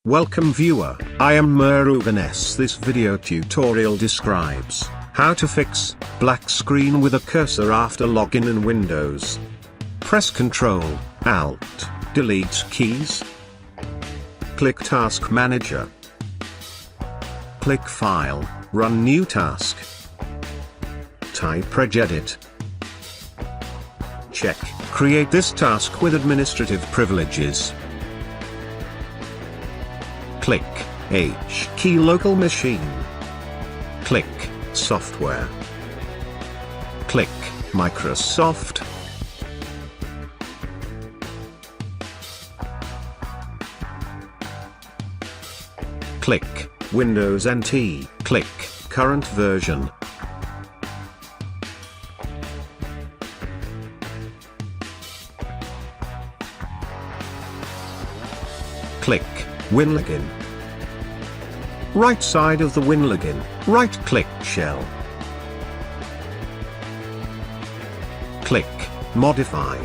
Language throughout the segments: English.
Welcome viewer, I am Murugan. This video tutorial describes how to fix black screen with a cursor after login in Windows. Press Ctrl, Alt, Delete keys. Click Task Manager. Click File, Run New Task. Type regedit. Check, create this task with administrative privileges. Click H key local machine. Click Software. Click Microsoft. Click Windows NT. Click Current Version. Click WinLogin. Right side of the WinLogin, right-click Shell. Click Modify.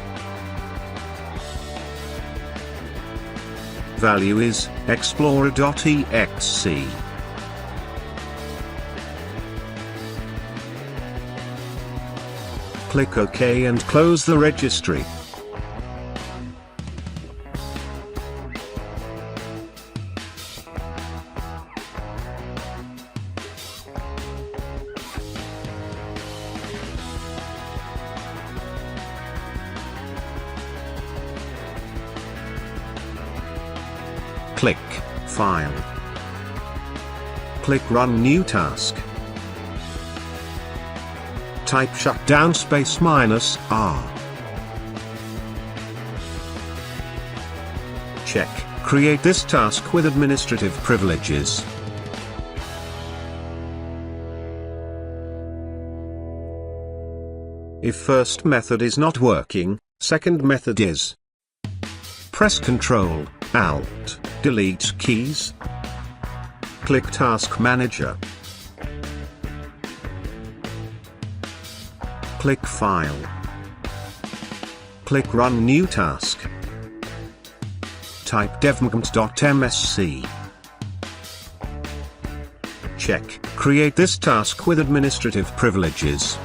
Value is Explorer.exe. Click OK and close the registry. Click File. Click Run New Task. Type shutdown -R. Check, create this task with administrative privileges. If first method is not working, second method is. Press Ctrl, Alt, Delete keys. Click Task Manager. Click File. Click Run New Task. Type devmgmt.msc. Check, create this task with administrative privileges.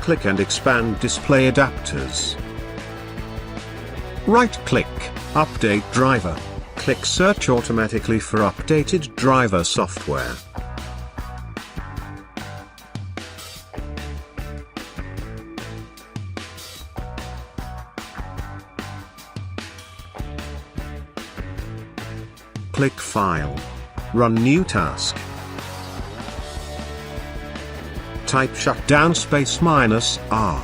Click and expand display adapters. Right-click, Update Driver. Click Search automatically for updated driver software. Click File. Run New Task. Type shutdown -R.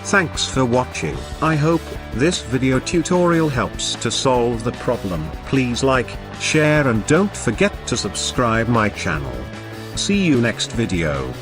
Thanks for watching. I hope this video tutorial helps to solve the problem. Please like, share and don't forget to subscribe my channel. See you next video.